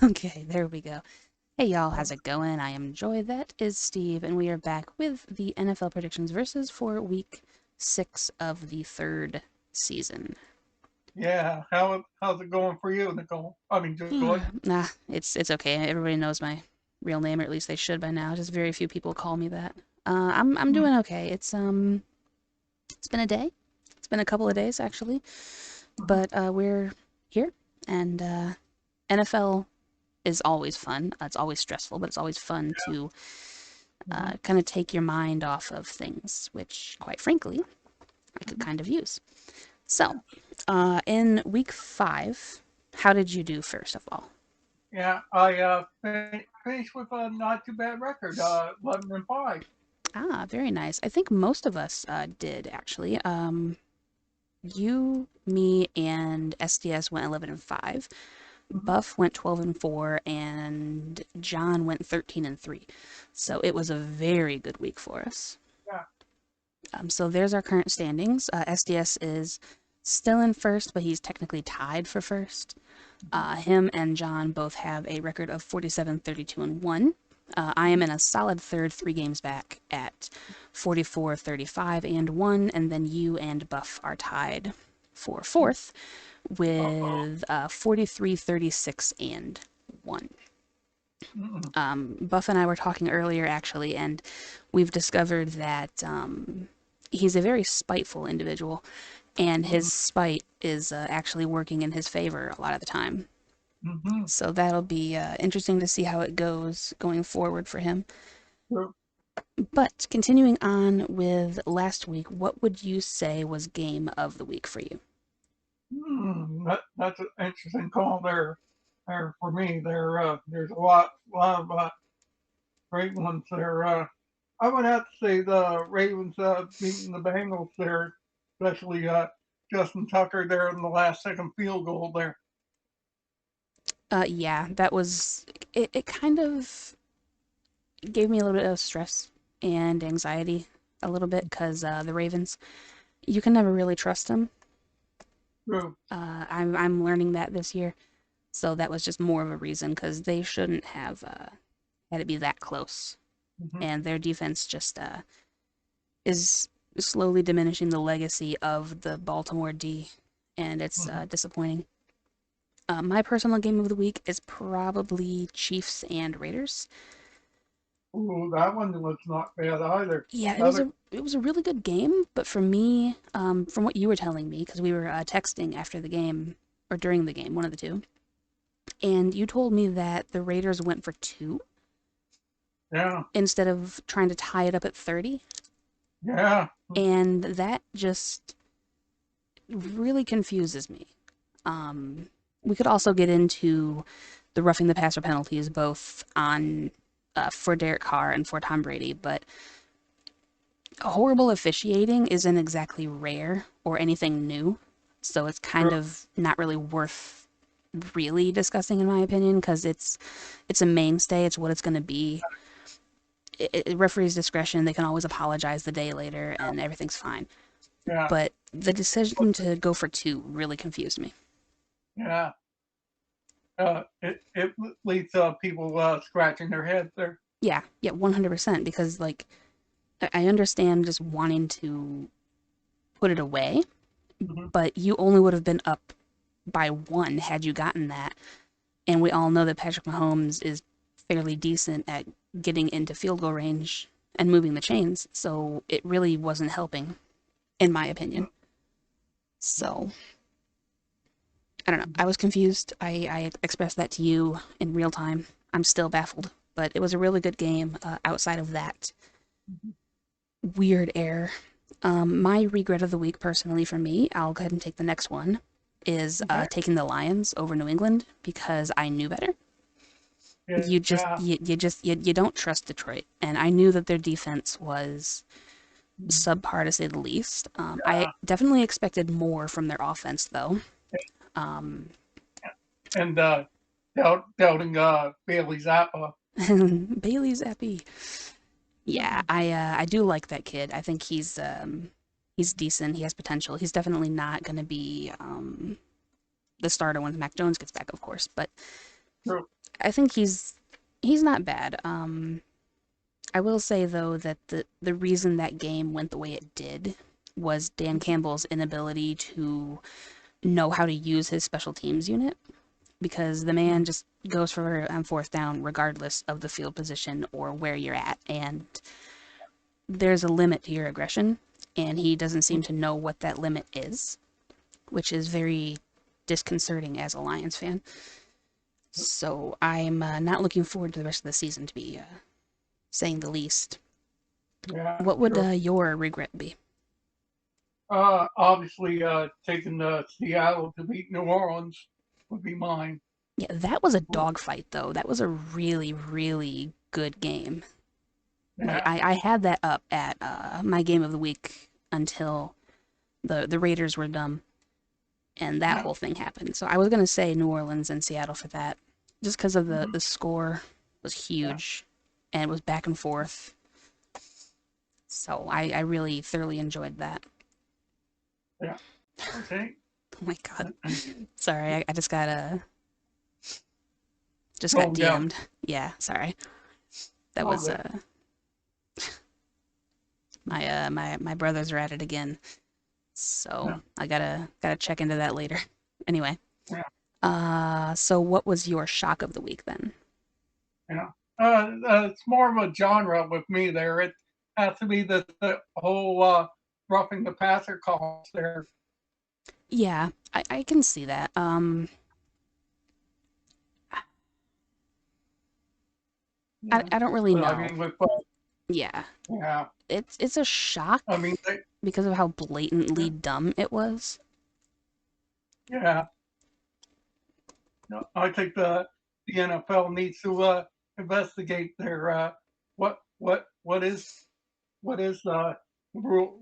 Okay, there we go. Hey y'all, how's it going? I am Joy, that is Steve, and we are back with the NFL predictions versus for week 6 of the third season. Yeah, how's it going for you, Nicole? I mean, Joy. Nah, it's okay. Everybody knows my real name, or at least they should by now. Just very few people call me that. I'm Hmm. doing okay. It's been a day. It's been a couple of days actually, Hmm. but we're here, and NFL is always fun. It's always stressful, but it's always fun to Hmm. kind of take your mind off of things, which, quite frankly, I could Hmm. kind of use. So, in week 5, how did you do first of all? Yeah, I finished with a not too bad record, 11-5. Ah, very nice. I think most of us did actually. You, me, and SDS went 11-5. Hmm. Buff went 12-4, and John went 13-3. So it was a very good week for us. Yeah. So there's our current standings. SDS is still in first, but he's technically tied for first. Hmm. Him and John both have a record of 47, 32, and 1. I am in a solid third, 3 games back at 44, 35, and 1. And then you and Buff are tied for fourth Uh-oh. with 43, 36, and 1. Mm-mm. Buff and I were talking earlier, actually, and we've discovered that he's a very spiteful individual, and his Mm-mm. spite is actually working in his favor a lot of the time. Mm-hmm. So that'll be interesting to see how it goes going forward for him. So, But continuing on with last week, what would you say was game of the week for you? that's an interesting call there for me. There's a lot of great ones there. I would have to say the Ravens beating the Bengals there, especially Justin Tucker there in the last second field goal there. Yeah, that was it. It kind of gave me a little bit of stress and anxiety, a little bit, because the Ravens, you can never really trust them. True. I'm learning that this year, so that was just more of a reason because they shouldn't have had it be that close, Hmm. and their defense just is slowly diminishing the legacy of the Baltimore D, and it's Hmm. disappointing. My personal game of the week is probably Chiefs and Raiders. Ooh, that one was not bad either. Yeah, Other. it was a really good game, but for me, from what you were telling me, because we were texting after the game or during the game, one of the two, and you told me that the Raiders went for 2 Yeah. instead of trying to tie it up at 30, Yeah. and that just really confuses me. Um, we could also get into the roughing the passer penalties, both on for Derek Carr and for Tom Brady, but horrible officiating isn't exactly rare or anything new, so it's kind True. of not really worth really discussing in my opinion because it's a mainstay. It's what it's going to be. Referee's discretion. They can always apologize the day later, and everything's fine. Yeah. But the decision to go for 2 really confused me. Yeah. It leads people scratching their heads there. Yeah, yeah, 100%. Because like I understand just wanting to put it away, Hmm. but you only would have been up by 1 had you gotten that. And we all know that Patrick Mahomes is fairly decent at getting into field goal range and moving the chains. So it really wasn't helping, in my opinion. So I don't know. I was confused. I expressed that to you in real time. I'm still baffled, but it was a really good game outside of that weird error. My regret of the week, personally, for me, I'll go ahead and take the next one, is Okay. taking the Lions over New England because I knew better. Yeah. You don't trust Detroit, and I knew that their defense was subpar to say the least. I Yeah. definitely expected more from their offense, though. Um, And doubting Bailey Zappa. Bailey Zappi. Yeah, I do like that kid. I think he's decent. He has potential. He's definitely not going to be the starter when Mac Jones gets back, of course. But True. I think he's not bad. I will say though that the reason that game went the way it did was Dan Campbell's inability to know how to use his special teams unit, because the man just goes for fourth down regardless of the field position or where you're at, and there's a limit to your aggression, and he doesn't seem to know what that limit is, which is very disconcerting as a Lions fan. So I'm not looking forward to the rest of the season, to be saying the least. Yeah, What would true. your regret be? Obviously, taking Seattle to beat New Orleans would be mine. Yeah, that was a dogfight, though. That was a really, really good game. Like Yeah, I had that up at my game of the week until the Raiders were dumb and that yeah, whole thing happened. So I was gonna say New Orleans and Seattle for that, just because of the score was yeah, huge and it was back and forth. So I really thoroughly enjoyed that. yeah. Okay. Oh my god. Sorry, I just got Oh, yeah. DM'd. Yeah, sorry. That All was good. my brothers are at it again. So Yeah, I gotta check into that later. Anyway, yeah, so what was your shock of the week then? yeah. It's more of a genre with me there. It has to be the whole roughing the passer calls there. Yeah, I can see that. Yeah. I don't really I know. mean, Yeah, yeah. it's a shock I mean, because of how blatantly yeah, dumb it was. yeah. No, I think the NFL needs to investigate their what is rule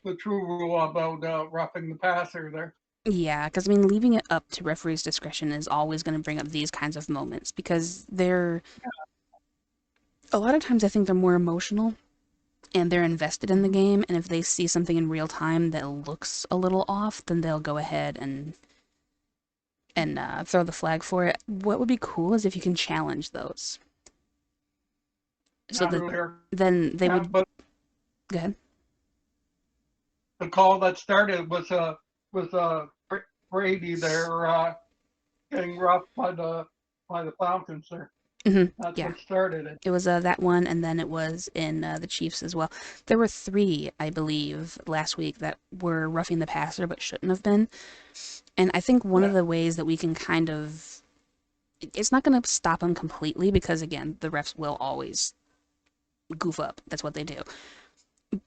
the true rule about roughing the passer there. Yeah, because I mean, leaving it up to referees' discretion is always going to bring up these kinds of moments because they're a lot of times I think they're more emotional and they're invested in the Mhm. game, and if they see something in real time that looks a little off, then they'll go ahead and throw the flag for it. What would be cool is if you can challenge those, so Not that earlier, then they yeah, would but go ahead. the call that started was Brady there getting roughed by the Falcons there. That's Yeah, what started it. it was that one, and then it was in the Chiefs as well. There were three, I believe, last week that were roughing the passer but shouldn't have been. And I think one of Yeah, the ways that we can kind of it's not going to stop them completely because again, the refs will always goof up. That's what they do.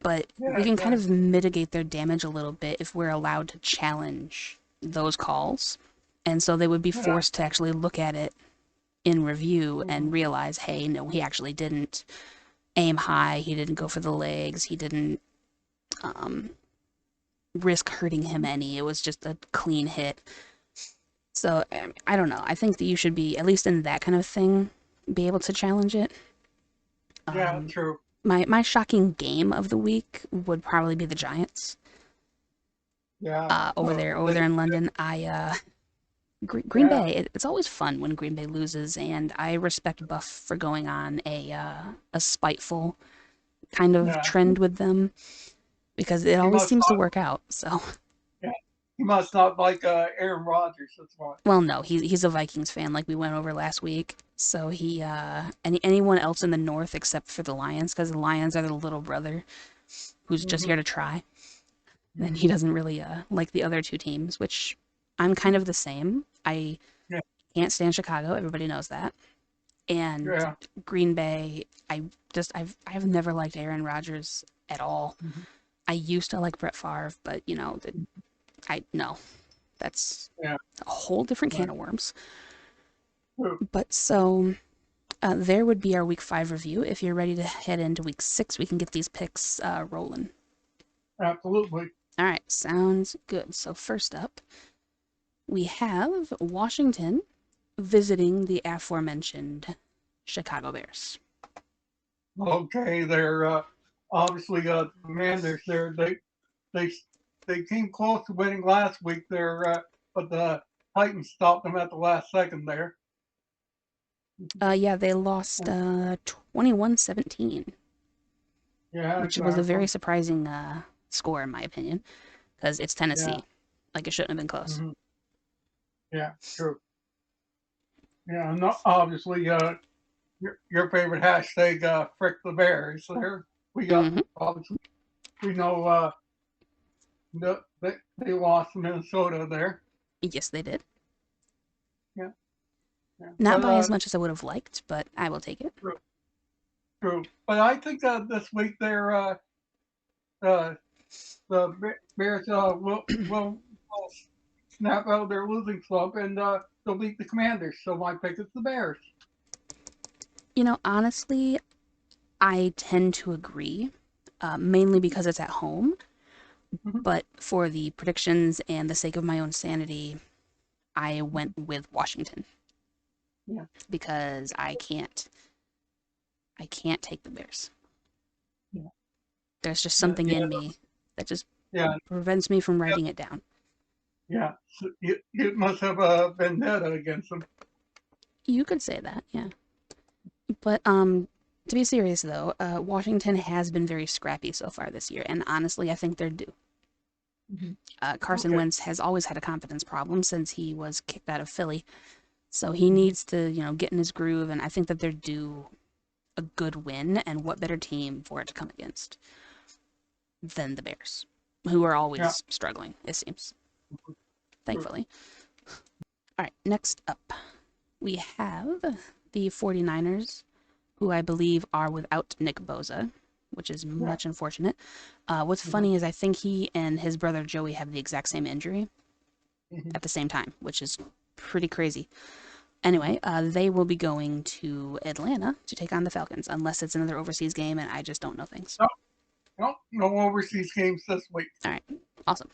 But we yeah, can kind yeah, of mitigate their damage a little bit if we're allowed to challenge those calls. And so they would be yeah. forced to actually look at it in review Mhm. and realize, hey, no, he actually didn't aim high. He didn't go for the legs. He didn't um, risk hurting him any. It was just a clean hit. So I don't know. I think that you should be, at least in that kind of thing, be able to challenge it. Yeah, Um, true. my shocking game of the week would probably be the Giants. Yeah, Over there in London. Green yeah, Bay. It's always fun when Green Bay loses, and I respect Buff for going on a spiteful kind of yeah. trend with them because it He always must seems to not. work out. So, Yeah, he must not like Aaron Rodgers. That's why. well, no, he's a Vikings fan, like we went over last week. So he anyone else in the North except for the Lions, because the Lions are the little brother who's just Hmm. here to try. Then he Hmm. doesn't really like the other two teams, which I'm kind of the same. I Yeah, can't stand Chicago. Everybody knows that. And yeah. Green Bay, I've never liked Aaron Rodgers at all. Hmm. I used to like Brett Favre, but I no, that's Yeah. a whole different Right. can of worms. True. But so there would be our week 5 review. If you're ready to head into week 6, we can get these picks rolling. Absolutely. All right, sounds good. So first up, we have Washington visiting the aforementioned Chicago Bears. Okay, they're obviously Commanders. They they came close to winning last week there, but the Titans stopped them at the last second there. Yeah, they lost 21-17, Yeah, which was a exactly. very surprising score in my opinion, because it's Yeah. Tennessee. Like it shouldn't have been close. Hmm. Yeah. True. Yeah. And obviously, your favorite hashtag, frick the Bears. There, we Hmm. obviously we know they lost to Minnesota there. Yes, they did. Yeah. Yeah. Not But by as much as I would have liked, but I will take it. true. True. But I think this week they're uh, the Bears will snap out of their losing slump and they'll beat the Commanders. So my pick is the Bears. Honestly, I tend to agree, mainly because it's at home. Mhm. But for the predictions and the sake of my own sanity, I went with Washington Yeah. because I can't take the Bears. Yeah. There's just Yeah. something Yeah. in me that just Yeah. prevents me from writing it down. Yeah. So you must have a vendetta against them. You could say that, yeah. But to be serious though, Washington has been very scrappy so far this year, and honestly, I think they're due. Mhm. Carson Okay. Wentz has always had a confidence problem since he was kicked out of Philly, so he Mhm. needs to, get in his groove, and I think that they're due a good win, and what better team for it to come against than the Bears, who are Yeah. always struggling, it seems, True. thankfully. All right, next up, we have the 49ers, who I believe are without Nick Bosa, which is Yeah. much unfortunate. What's Mhm. funny is I think he and his brother Joey have the exact same injury Mhm. at the same time, which is pretty crazy. Anyway, they will be going to Atlanta to take on the Falcons, unless it's another overseas game, and I just don't know things. No, no overseas games this week. All right, awesome.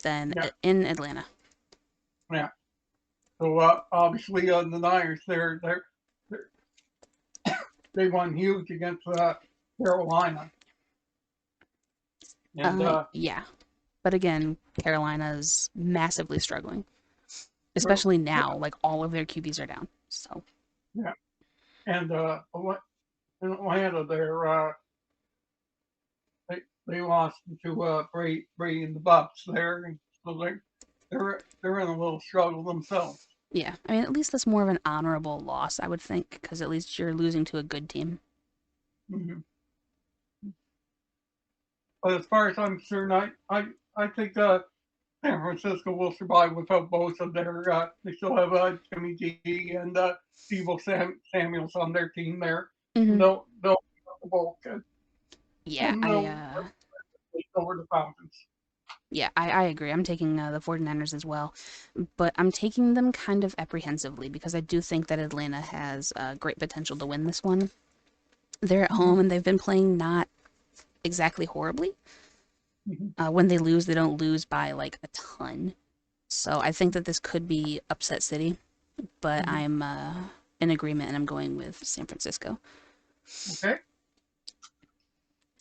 Then Yeah. in Atlanta. Yeah. So obviously the Niners, they're they won huge against Carolina, and Yeah, but again, Carolina's massively struggling, true. especially now. Like all of their QBs are down. So Yeah. And in Atlanta, they they lost to Brady and the Bucks there, and so they're in a little struggle themselves. yeah, I mean, at least that's more of an honorable loss, I would think, because at least you're losing to a good team. Hmm. But as far as I'm concerned, I think San Francisco will survive without both of their. They still have Jimmy G and Debo Samuels on their team there. Hmm. They'll both Yeah, and I they'll uh, take over the Falcons. yeah, I agree. I'm taking the 49ers as well, but I'm taking them kind of apprehensively because I do think that Atlanta has great potential to win this one. They're at Hmm. home and they've been playing not exactly horribly. Hmm. When they lose, they don't lose by like a ton. So I think that this could be upset city, but Hmm. I'm in agreement and I'm going with San Francisco. Okay.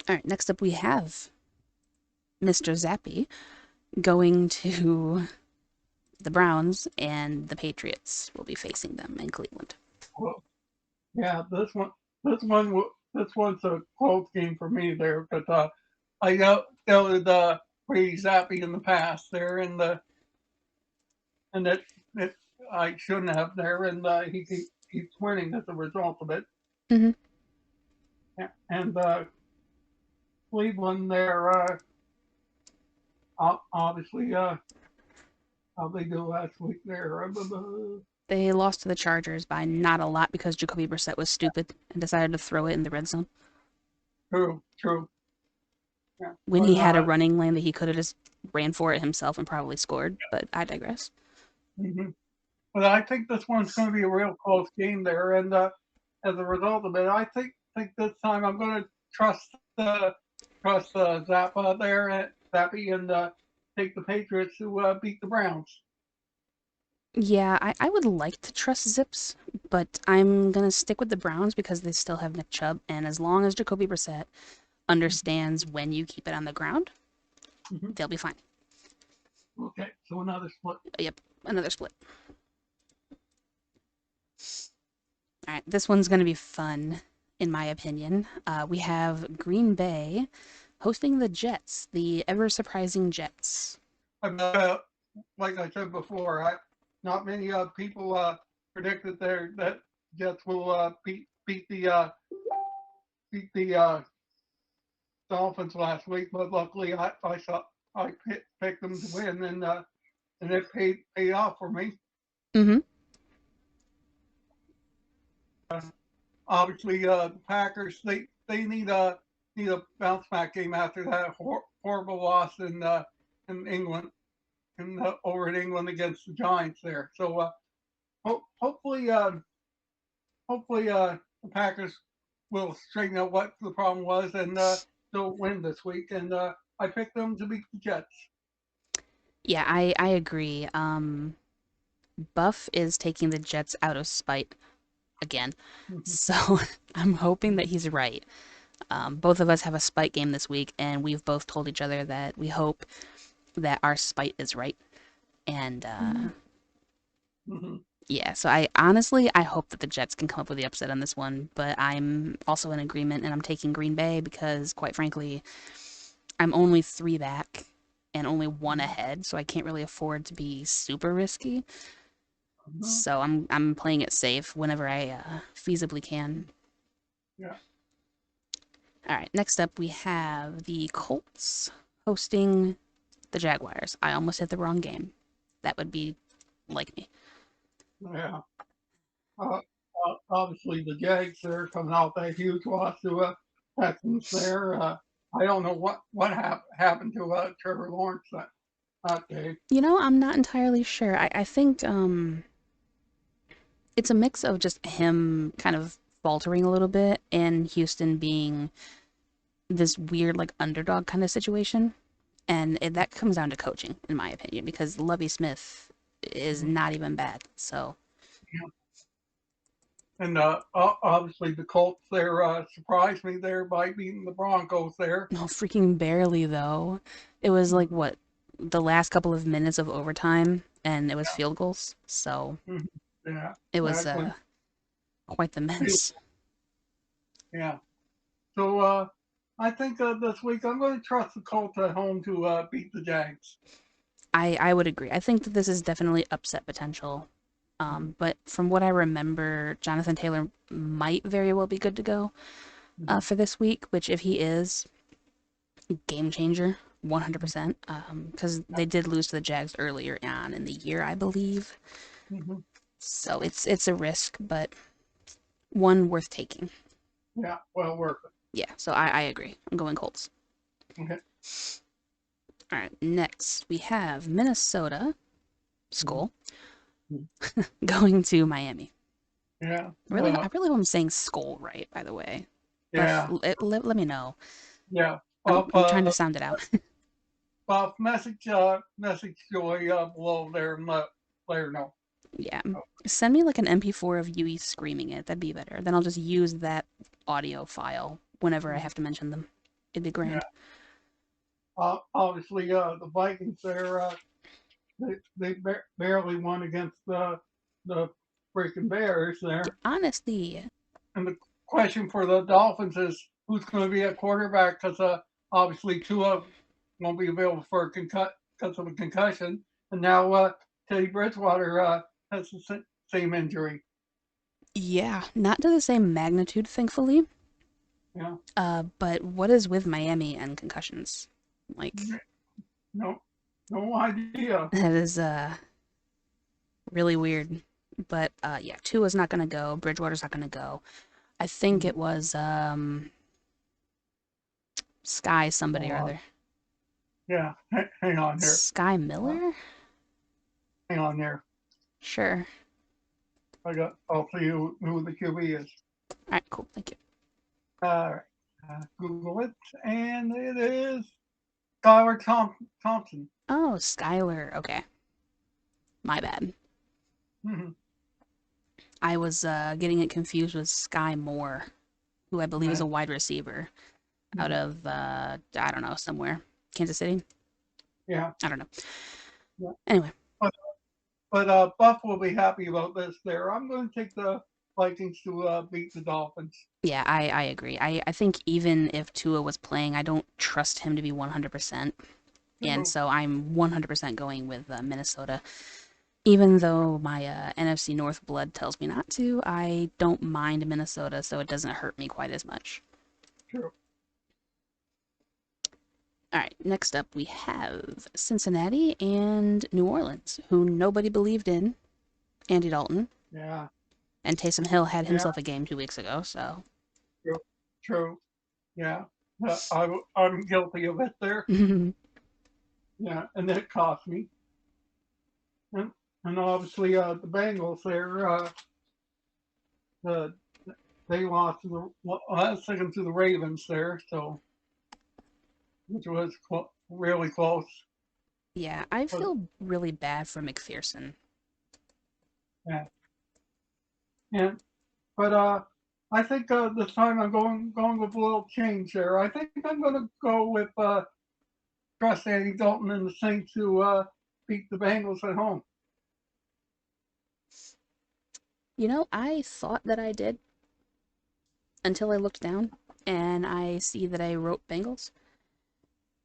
All right, next up we have Mr. Zappy going to the Browns, and the Patriots will be facing them in Cleveland. Well, yeah, this one's a close game for me there, but I doubted Brady Zappi in the past there, and that I shouldn't have there, and keeps winning as a result of it. Hmm. And Cleveland, they're obviously how they do last week there. They lost to the Chargers by not a lot because Jacoby Brissett was stupid and decided to throw it in the red zone True, true. Yeah, when but he had a running lane that he could have just ran for it himself and probably scored. But I digress. mhm. But I think this one's going to be a real close game there, and as a result of it, I think this time I'm going to trust Zappa there at Zappy and take the Patriots to beat the Browns. Yeah, I would like to trust Zips, but I'm gonna stick with the Browns because they still have Nick Chubb, and as long as Jacoby Brissett understands when you keep it on the ground, Mm-hmm. they'll be fine. Okay, so another split. Yep, another split. All right, this one's going to be fun, in my opinion. We have Green Bay hosting the Jets, the ever surprising Jets. I mean, like I said before, not many people predicted that Jets will beat the Dolphins last week, but luckily picked them to win, and it paid off for me. Mm-hmm. Obviously, the Packers they need a bounce back game after that horrible loss in England over in England against the Giants there. So hopefully the Packers will straighten out what the problem was and they'll win this week. And I picked them to beat the Jets. Yeah, I agree. Buff is taking the Jets out of spite again. So I'm hoping that he's right. Both of us have a spite game this week, and we've both told each other that we hope that our spite is right. And Mm-hmm. yeah, so I honestly I hope that the Jets can come up with the upset on this one, but I'm also in agreement, and I'm taking Green Bay because, quite frankly, I'm only three back and only one ahead, so I can't really afford to be super risky. Mm-hmm. So I'm playing it safe whenever I feasibly can. Yeah. All right, next up we have the Colts hosting the Jaguars. I almost hit the wrong game. That would be like me. Yeah. Uh, Obviously, the Jags are coming out that huge loss to Texans there. I don't know what happened to Trevor Lawrence that day. You know, I'm not entirely sure. I think it's a mix of just him kind of faltering a little bit and Houston being this weird like underdog kind of situation. And that comes down to coaching, in my opinion, because Lovey Smith is Mhm. not even bad. So, Yeah. And obviously, the Colts there surprised me there by beating the Broncos there. no, freaking barely though. It was like Mhm. what the last couple of minutes of overtime, and it was field goals. So Mhm. Yeah, it was exactly. quite the mess. Yeah. So I think this week I'm going to trust the Colts at home to beat the Jags. I would agree. I think that this is definitely upset potential. Mhm. But from what I remember, Jonathan Taylor might very well be good to go Mhm. for this week. Which, if he is, game changer, 100%. Because they did lose to the Jags earlier on in the year, I believe. Mhm. So it's a risk, but one worth taking. Yeah, well worth Yeah. So I agree. I'm going Colts. it. Okay. All right. Next we have Minnesota Mhm. Skull Mhm. going to Miami. Yeah. I really hope I'm saying Skull right. By the way, Buff, Yeah. let me know. Yeah. I'm trying to sound it out. Message Joy below there and let her know. Yeah. Send me like an MP4 of Yui screaming it. That'd be better. Then I'll just use that audio file whenever I Mhm. have to mention them. It'd be Yeah. grand. Obviously, the Vikings there, they barely won against the freaking Bears Yeah, there. honestly, And the question for the Dolphins is who's going to be a quarterback because obviously Tua won't be available for because of a concussion, and now Teddy Bridgewater has the same injury. yeah, not to the same magnitude, thankfully. Yeah, But what is with Miami and concussions? Like, no, no idea. that is really weird. But yeah, Tua's not gonna go. Bridgewater's not gonna go. I think it was Sky somebody or Uh, other. yeah, hang on here. Sky Uh, Miller? hang on there. Sure. I'll see who the QB is. All right, cool. Thank you. All right. Google it, and it is Skylar Thompson. Oh, Skyler. Okay, my bad. Mhm. I was getting it confused with Sky Moore, who I believe is Yeah. a wide receiver out Mhm. of I don't know, somewhere. Kansas City? Yeah. I don't know. Yeah. Anyway, But Buff will be happy about this there. I'm going to take the Vikings to beat the Dolphins. Yeah, I agree. I think even if Tua was playing, I don't trust him to be 100%. And True. so I'm 100% going with Minnesota. Even though my NFC North blood tells me not to, I don't mind Minnesota, so it doesn't hurt me quite as much. True. All right, next up we have Cincinnati and New Orleans, who nobody believed in. Andy Dalton Yeah. and Taysom Hill had Yeah. himself a game 2 weeks ago, so. True. True. Yeah. I'm guilty of it there. Yeah, and it cost me. And, and obviously, the Bengals there, the they lost to the last second to the Ravens there, so which was really close. Yeah, I But feel really bad for McPherson. yeah, and but I think this time I'm going with a little change there. I think I'm going to go with trust Andy Dalton and the Saints to beat the Bengals at home. You know, I thought that I did until I looked down and I see that I wrote Bengals.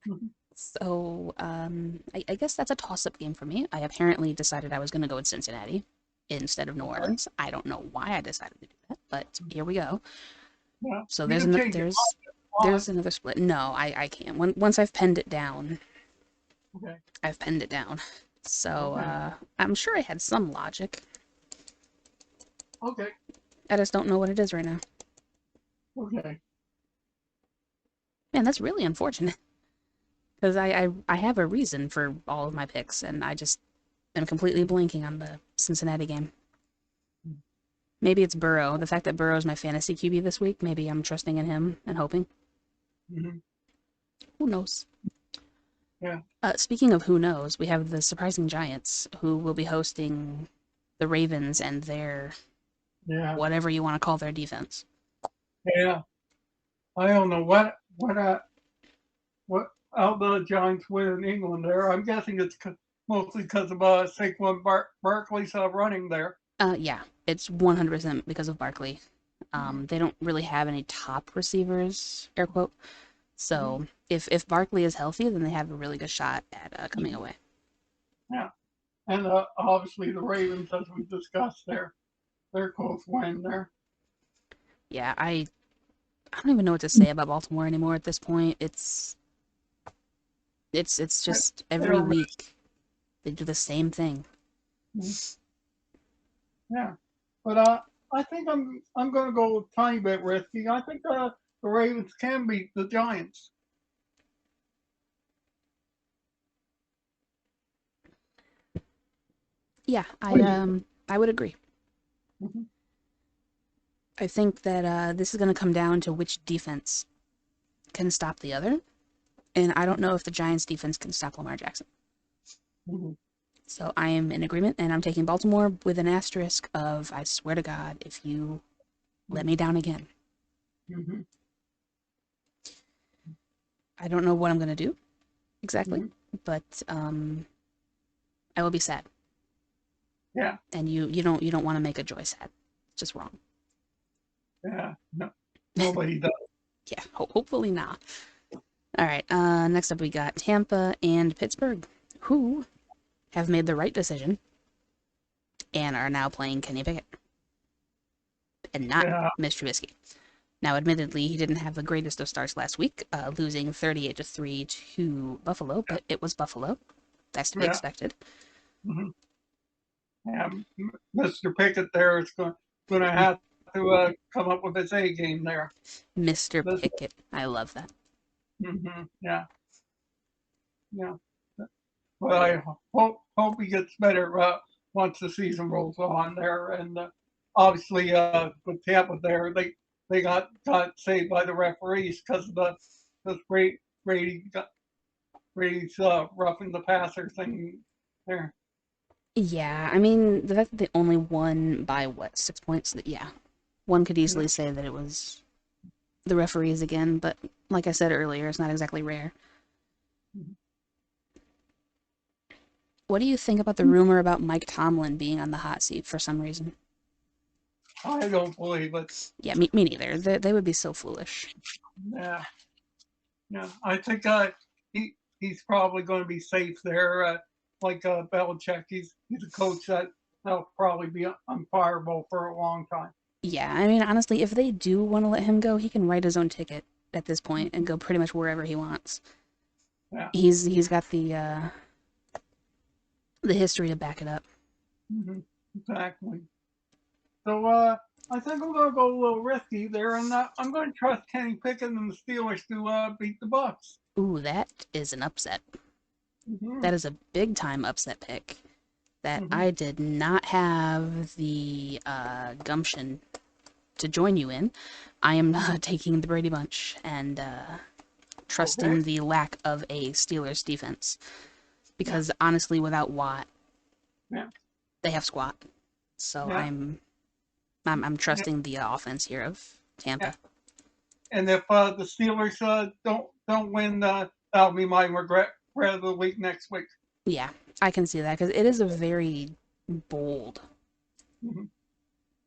Mhm. So I guess that's a toss-up game for me. I apparently decided I was going to go with Cincinnati instead of New Okay, Orleans. I don't know why I decided to do that, but here we go. yeah, So you there's can an, change it. there's another split. No, I can't. Once I've penned it down, Okay, I've penned it down. So okay, I'm sure I had some logic. okay, I just don't know what it is right now. okay. Man, that's really unfortunate because I have a reason for all of my picks, and I just am completely blanking on the Cincinnati game. Maybe it's Burrow. The fact that Burrow is my fantasy QB this week, maybe I'm trusting in him and hoping. Mm-hmm. Who knows? Yeah, Speaking of who knows, we have the surprising Giants who will be hosting the Ravens and their yeah, whatever you want to call their defense. yeah. I don't know what how the Giants win in England there. I'm guessing it's mostly because of Saquon Barkley's running there. Yeah, it's 100% because of Barkley. They don't really have any top receivers, air quote. Mm-hmm. So if Barkley is healthy, then they have a really good shot at coming away. Yeah, and obviously the Ravens, as we discussed there, they're close win there. Yeah, I don't even know what to say about Baltimore anymore at this point. It's just every They're, week they do the same thing. yeah, but I think I'm going to go a tiny bit risky. I think the Ravens can beat the Giants. Yeah, What do you I would agree. think? I think that this is going to come down to which defense can stop the other, and I don't know if the Giants' defense can stop Lamar Jackson. Mm-hmm. So I am in agreement, and I'm taking Baltimore with an asterisk of I swear to God, if you let me down again, Mm-hmm. I don't know what I'm going to do exactly, Mm-hmm. but I will be sad, Yeah, and you don't want to make a Joy sad. It's just wrong. yeah, no, nobody does. Yeah, hopefully not. All right. Next up, we got Tampa and Pittsburgh, who have made the right decision and are now playing Kenny Pickett and not Yeah, Mitch Trubisky. Now, admittedly, he didn't have the greatest of starts last week, losing 38-3 to Buffalo, but it was Buffalo. That's to be yeah. expected. Mm-hmm. Yeah, Mr. Pickett there is going to have to come up with his A game there. Mr. This, Pickett. I love that. yeah, yeah. But I hope he gets better once the season rolls on there. And obviously, with Tampa there, they got saved by the referees because of the Brady's roughing the passer thing there. Yeah, I mean, the fact that they only won by what, 6 points? That yeah, one could Yeah. easily say that it was the referees again, but like I said earlier, it's not exactly rare. What do you think about the rumor about Mike Tomlin being on the hot seat for some reason? I don't believe it. Yeah, me neither. They would be so foolish. Yeah, yeah. I think he's probably going to be safe there. Like Belichick, he's a coach that'll probably be unfireable for a long time. Yeah, I mean, honestly, if they do want to let him go, he can write his own ticket at this point and go pretty much wherever he wants. Yeah, He's got the history to back it up. hmm exactly. So I think I'm going to go a little risky there, and I'm going to trust Kenny Pickett and the Steelers to beat the Bucks. Ooh, that is an upset. Hmm That is a big time upset pick that hmm I did not have the gumption to join you in. I am taking the Brady Bunch and Okay. trusting the lack of a Steelers defense Yeah. because honestly, without Watt, Yeah. they have squat. So Yeah. I'm Yeah. trusting the offense here of Yeah. Tampa. And if the Steelers don't win, that'll be my regret of the week next week. Yeah, I can see that because it is a very bold Hmm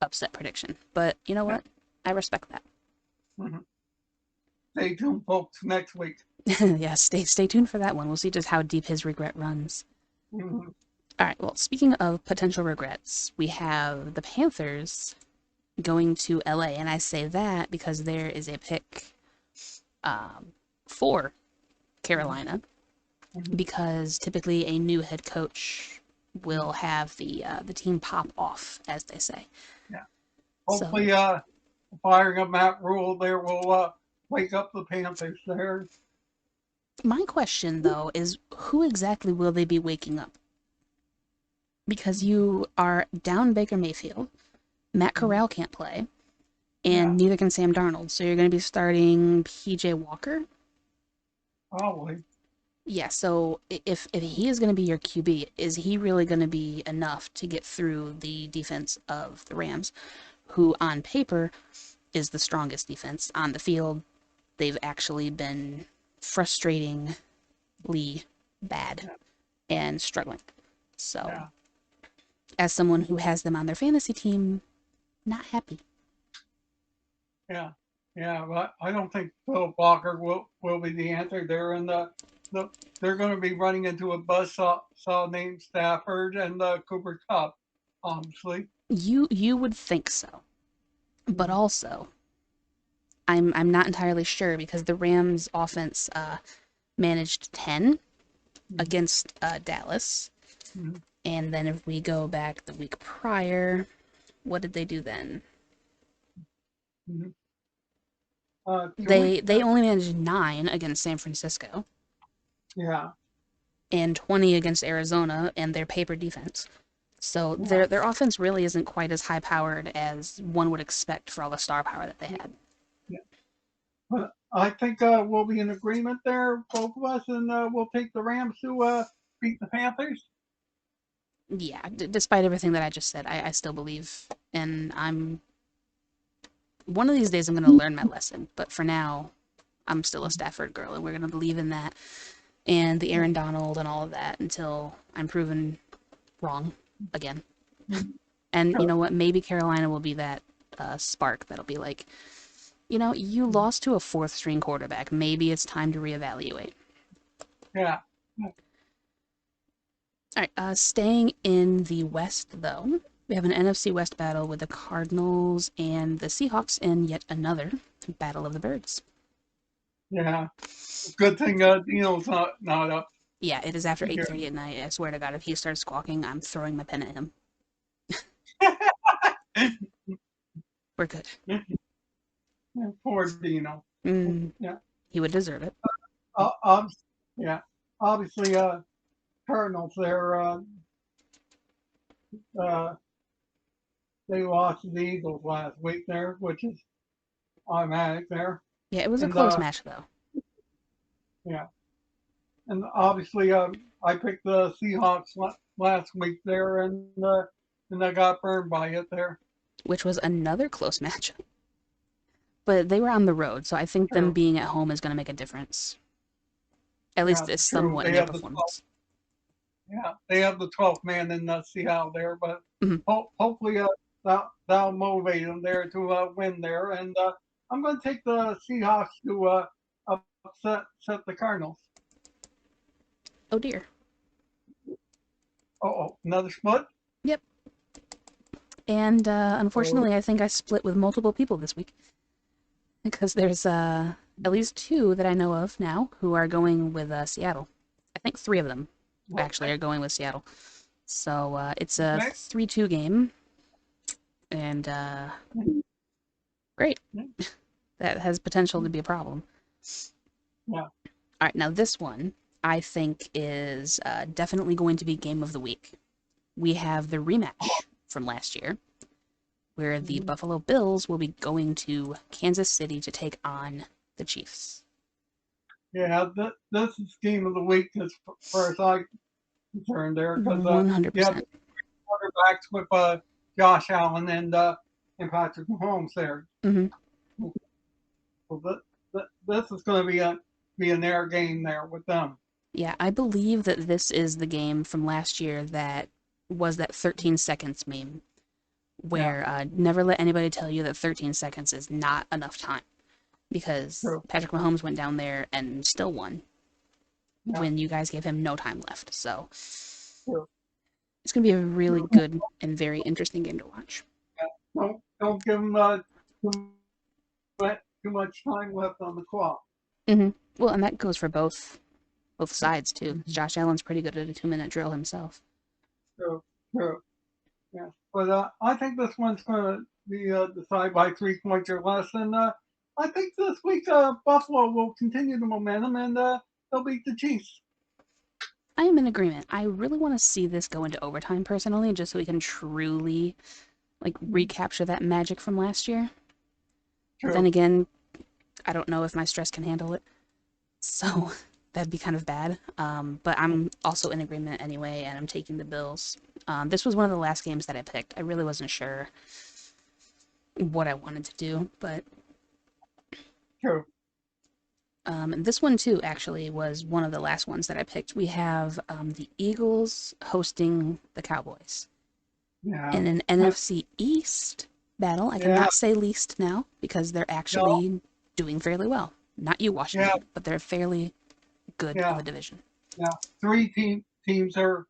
upset prediction. But you know Yeah. what? I respect that. hmm Stay tuned, folks, next week. Yeah, stay tuned for that one. We'll see just how deep his regret runs. Hmm All right. Well, speaking of potential regrets, we have the Panthers going to LA, and I say that because there is a pick um, for hmm Carolina hmm because typically a new head coach Yeah. will have the team pop off, as they say. Yeah. So Hopefully, firing of Matt Rule there will wake up the Panthers there. my question though is, who exactly will they be waking up? Because you are down Baker Mayfield, Matt Mhm. Corral can't play, and Yeah, neither can Sam Darnold. So you're going to be starting PJ Walker. probably. Yeah, so if he is going to be your QB, is he really going to be enough to get through the defense of the Rams, who on paper is the strongest defense on the field? They've actually been frustratingly bad Yeah, and struggling. So, yeah, as someone who has them on their fantasy team, not happy. yeah, yeah. But I don't think Philip Walker will be the answer there, and the they're going to be running into a buzzsaw named Stafford and Cooper Cup, obviously. You would think so, but Mhm, also I'm not entirely sure because the Rams offense managed 10 mhm, against Dallas. mhm, And then if we go back the week prior, what did they do then? mhm. Two They weeks. they only managed 9 against San Francisco Yeah, and 20 against Arizona and their paper defense. So yeah, their offense really isn't quite as high powered as one would expect for all the star power that they had. yeah. But I think we'll be in agreement there, both of us, and we'll take the Rams to beat the Panthers. Yeah, despite everything that I just said, I still believe, and I'm one of these days I'm going to learn my lesson. But for now, I'm still a Stafford girl, and we're going to believe in that and the Yeah. Aaron Donald and all of that until I'm proven wrong again. Mhm. And you Sure. know what? Maybe Carolina will be that spark that'll be like, you lost to a fourth string quarterback. Maybe it's time to reevaluate. Yeah. All right, staying in the West, though, we have an NFC West battle with the Cardinals and the Seahawks in yet another Battle of the Birds. Yeah. Good thing Dino's not up Yeah, it is after here. 8:30 at night. I swear to God, if he starts squawking, I'm throwing my pen at him. We're good. Poor Dino. Mm, Yeah. he would deserve it. Uh, um, yeah. Obviously, Cardinals. Uh, they lost to the Eagles last week there, which is automatic there. Yeah, it was a And close match, though, yeah. And obviously, I picked the Seahawks last week there, and I got burned by it there. which was another close match. But they were on the road, so I think them True. being at home is going to make a difference. At Yeah, least it's true. somewhat in their performance. They have the 12th man in Seattle there, but Mhm. hopefully that'll motivate them there to win there. And I'm going to take the Seahawks to upset the Cardinals. Oh dear. Oh, another split. Yep. And Oh, unfortunately, I think I split with multiple people this week because there's at least two that I know of now who are going with Seattle. I think three of them actually okay. are going with Seattle. So it's a Okay. 3-2 game, and great. That has potential to be a problem. Yeah. All right, now this one I think is definitely going to be game of the week. We have the rematch from last year, where the Buffalo Bills will be going to Kansas City to take on the Chiefs. Yeah, this is game of the week as far as I'm concerned there because you have 100%. quarterbacks with Josh Allen and Patrick Mahomes there. Mm-hmm. So this is going to be a narrow game there with them. Yeah, I believe that this is the game from last year that was that 13 seconds meme, Yeah, where never let anybody tell you that 13 seconds is not enough time because true. Patrick Mahomes went down there and still won Yeah, when you guys gave him no time left. So true. it's going to be a really True. good and very interesting game to watch. Yeah. Don't give them too, too much time left on the clock. Mm-hmm. Well, and that goes for both sides too. Josh Allen's pretty good at a 2-minute drill himself. True, true. Yeah, but I think this one's going to be decided by 3 points or less, and I think this week Buffalo will continue the momentum and they'll beat the Chiefs. I am in agreement. I really want to see this go into overtime personally, just so we can truly like recapture that magic from last year. But then True. again, I don't know if my stress can handle it, so that'd be kind of bad. But I'm also in agreement anyway, and I'm taking the Bills. This was one of the last games that I picked. I really wasn't sure what I wanted to do, but True. and this one too actually was one of the last ones that I picked. We have the Eagles hosting the Cowboys Yeah. in an NFC East battle. I Yeah. cannot say least now because they're No. actually doing fairly well. Not you, Yeah. Washington, but they're fairly good in Yeah. the division. Yeah. Teams are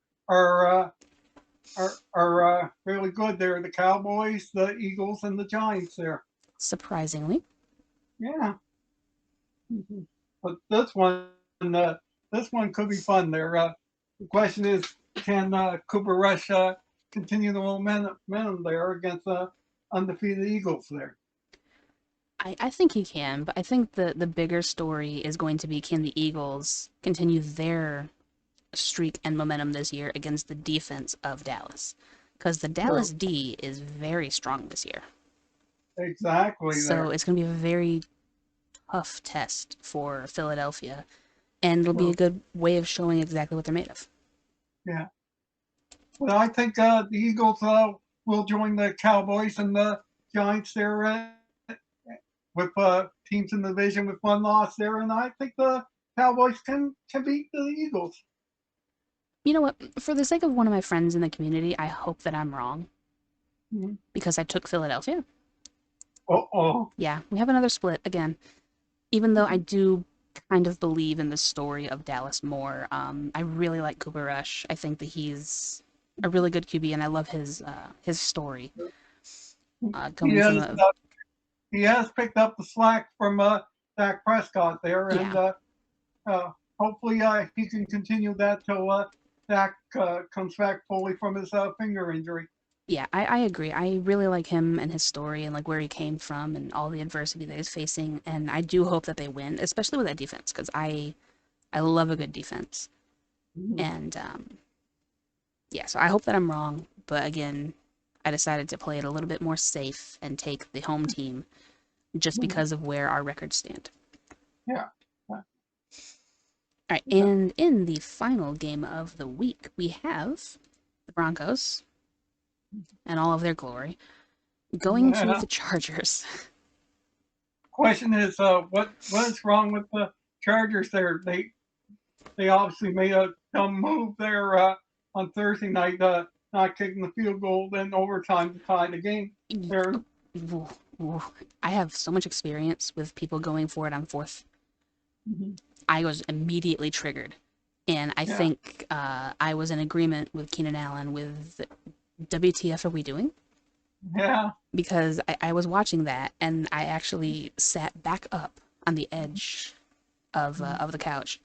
really good. They're the Cowboys, the Eagles, and the Giants. There. Surprisingly. Yeah. Mhm. But this one could be fun. There. The question is, can Cooper Rush continue the momentum there against undefeated Eagles? There. I think he can, but I think the bigger story is going to be can the Eagles continue their streak and momentum this year against the defense of Dallas? Because the True. Dallas D is very strong this year. Exactly. So There. it's going to be a very tough test for Philadelphia, and it'll be a True. good way of showing exactly what they're made of. Yeah. But I think the Eagles will join the Cowboys and the Giants there with teams in the division with one loss there, and I think the Cowboys can beat the Eagles. You know what? For the sake of one of my friends in the community, I hope that I'm wrong Mm-hmm. because I took Philadelphia. Oh, Yeah, we have another split again. Even though I do kind of believe in the story of Dallas more, I really like Cooper Rush. I think that he's a really good QB, and I love his story he coming from has a he has picked up the slack from Dak Prescott there, and yeah. hopefully he can continue that till Dak comes back fully from his finger injury. Yeah, I agree. I really like him and his story and like where he came from and all the adversity that he's facing. And I do hope that they win, especially with that defense, because I love a good defense. Mm-hmm. And yeah, so I hope that I'm wrong. But again, I decided to play it a little bit more safe and take the home team just because of where our records stand. Yeah. All right, and in the final game of the week, we have the Broncos and all of their glory going to Yeah. the Chargers. Question is, what is wrong with the Chargers there? They obviously made a dumb move there on Thursday night, not kicking the field goal in overtime to tie the game. They're Ooh, ooh. I have so much experience with people going for it on fourth. mhm, I was immediately triggered. And I yeah, think I was in agreement with Keenan Allen with WTF are we doing? yeah, Because I was watching that and I actually sat back up on the edge mhm, of the couch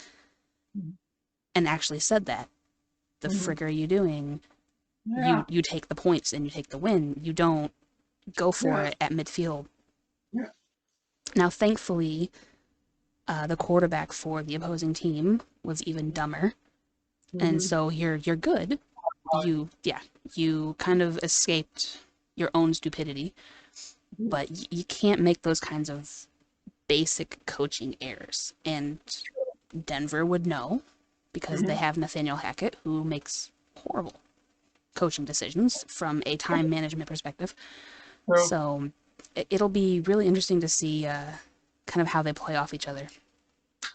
mhm, and actually said that. The mhm, frick are you doing? yeah, You take the points and you take the win. You don't go for yeah, it at midfield. yeah, Now, thankfully, the quarterback for the opposing team was even dumber, and mhm, so you're good. right, You kind of escaped your own stupidity, mhm, but you can't make those kinds of basic coaching errors. And Denver would know because they mhm, have Nathaniel Hackett, who makes horrible coaching decisions from a time management perspective. true, So it'll be really interesting to see kind of how they play off each other.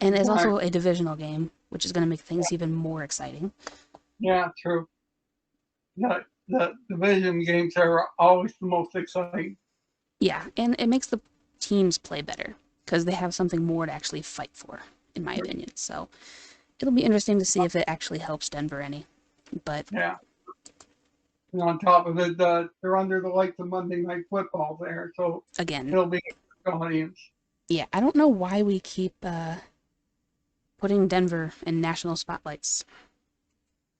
And it's right, also a divisional game, which is going to make things even more exciting. yeah, true. The division games are always the most exciting. Yeah, and it makes the teams play better because they have something more to actually fight for, in my opinion. So it'll be interesting to see if it actually helps Denver any. But Yeah. And on top of it, they're under the lights of Monday Night Football there, so again, it'll be a good audience. yeah, I don't know why we keep putting Denver in national spotlights.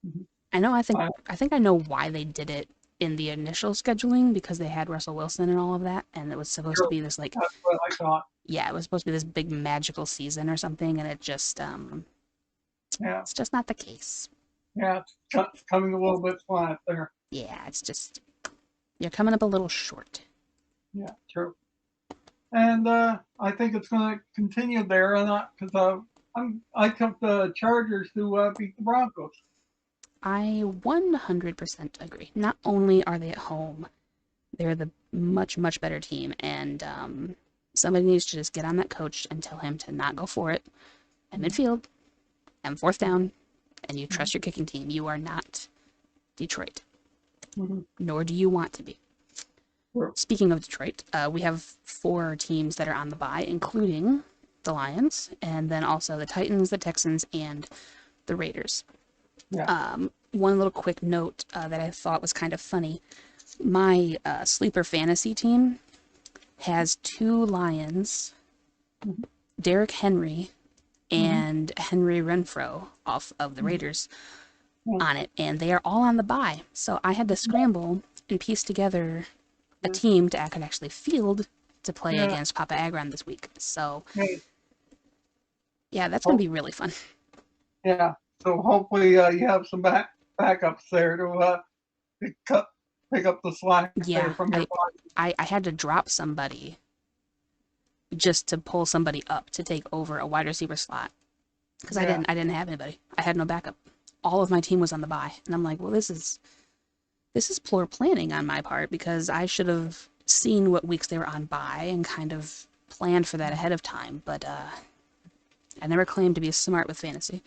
Mhm. I know I, I think I know why they did it in the initial scheduling because they had Russell Wilson and all of that, and it was supposed to sure, be this like that's what I thought. yeah, it was supposed to be this big magical season or something, and Yeah, it's just not the case. yeah, it's coming a little bit flat there. Yeah, it's just you're coming up a little short. Yeah, true. And I think it's going to continue there, and because I took the Chargers to beat the Broncos. I 100% agree. Not only are they at home, they're the much better team, and somebody needs to just get on that coach and tell him to not go for it at Mhm, midfield and fourth down, and you mhm, trust your kicking team. You are not Detroit, mhm, nor do you want to be. true. Speaking of Detroit, we have four teams that are on the bye, including the Lions, and then also the Titans, the Texans, and the Raiders. Yeah. One little quick note that I thought was kind of funny. My sleeper fantasy team has two Lions, Mhm, Derrick Henry mhm, and Henry Renfro off of the mhm, Raiders yeah, on it, and they are all on the bye. So I had to scramble and piece together a yeah, team to I could actually field to play yeah. against Papa Agron this week. So Hey, yeah, that's gonna hope, be really fun. yeah. So hopefully you have some backups there to pick up pick up the slack there Yeah, from your body. I had to drop somebody just to pull somebody up to take over a wide receiver slot because Yeah. I didn't have anybody. I had no backup. All of my team was on the bye, and I'm like, well, this is poor planning on my part because I should have seen what weeks they were on bye and kind of planned for that ahead of time. But I never claimed to be smart with fantasy.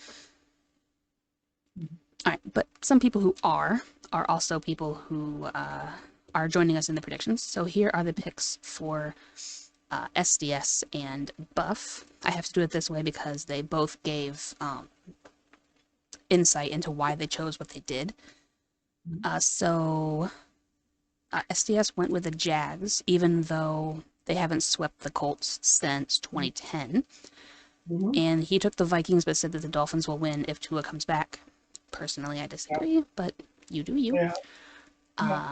Mhm. All right, but some people who are also people who are joining us in the predictions. So here are the picks for SDS and Buff. I have to do it this way because they both gave insight into why they chose what they did. SDS went with the Jags, even though they haven't swept the Colts since 2010. Mhm. And he took the Vikings, but said that the Dolphins will win if Tua comes back. Personally, I Yeah. disagree, but you do you. Yeah. Yeah.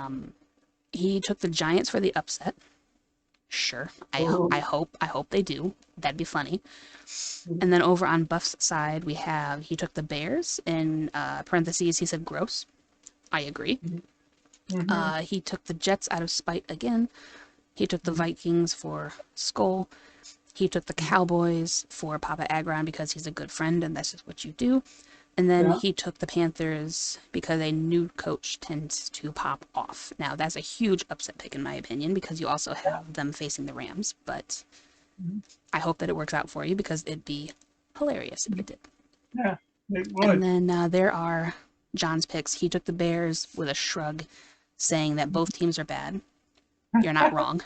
He took the Giants for the upset. Sure, Mhm. I hope they do. That'd be funny. Mhm. And then over on Buff's side, we have he took the Bears in parentheses. He said gross. I agree. Mhm. He took the Jets out of spite again. He took the Mhm. Vikings for Skull. He took the Cowboys for Papa Agron because he's a good friend and that's just what you do. And then Yeah. he took the Panthers because a new coach tends to pop off. Now, that's a huge upset pick in my opinion because you also have them facing the Rams, but Mhm. I hope that it works out for you because it'd be hilarious if it did. Yeah. It And would. then there are John's picks. He took the Bears with a shrug, saying that both teams are bad. you're not wrong.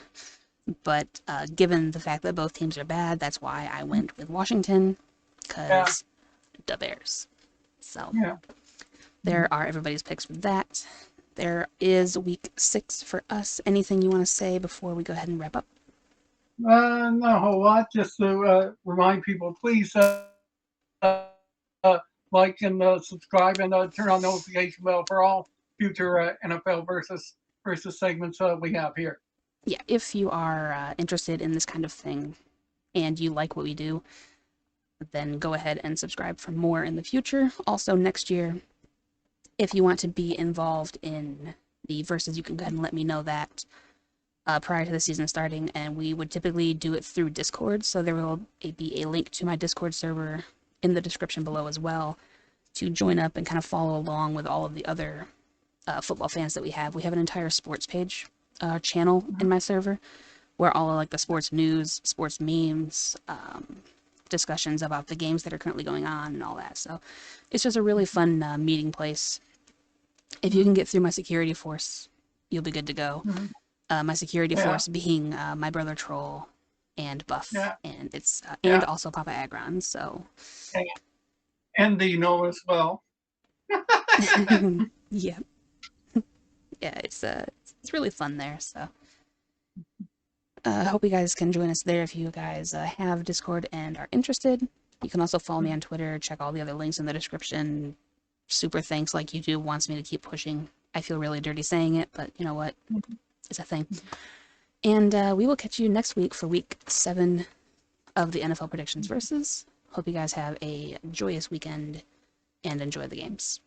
But given the fact that both teams are bad, that's why I went with Washington, Yeah, because the Bears. So yeah. there are everybody's picks with that. There is week 6 for us. Anything you want to say before we go ahead and wrap up? Not a whole lot. Just to remind people, please like and subscribe and turn on notification bell for all future NFL versus segments we have here. Yeah, if you are interested in this kind of thing and you like what we do, then go ahead and subscribe for more in the future. Also, next year, if you want to be involved in the verses, you can go ahead and let me know that prior to the season starting, and we would typically do it through Discord. So there will be a link to my Discord server in the description below as well to join up and kind of follow along with all of the other football fans that we have. We have an entire sports page channel in my server where all of like the sports news, sports memes, discussions about the games that are currently going on and all that. So it's just a really fun meeting place. If you can get through my security force, you'll be good to go. Mm-hmm. My security Yeah, force being my brother Troll and Buff, yeah, and it's and yeah. also Papa Agron. So And, and the know as well. yeah, yeah, it's really fun there. So I hope you guys can join us there if you guys have Discord and are interested. You can also follow me on Twitter. Check all the other links in the description. Super thanks, like YouTube wants me to keep pushing. I feel really dirty saying it, but you know what? It's a thing. And we will catch you next week for week 7 of the NFL predictions versus. Hope you guys have a joyous weekend and enjoy the games.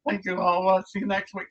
Thank you. I'll see you next week.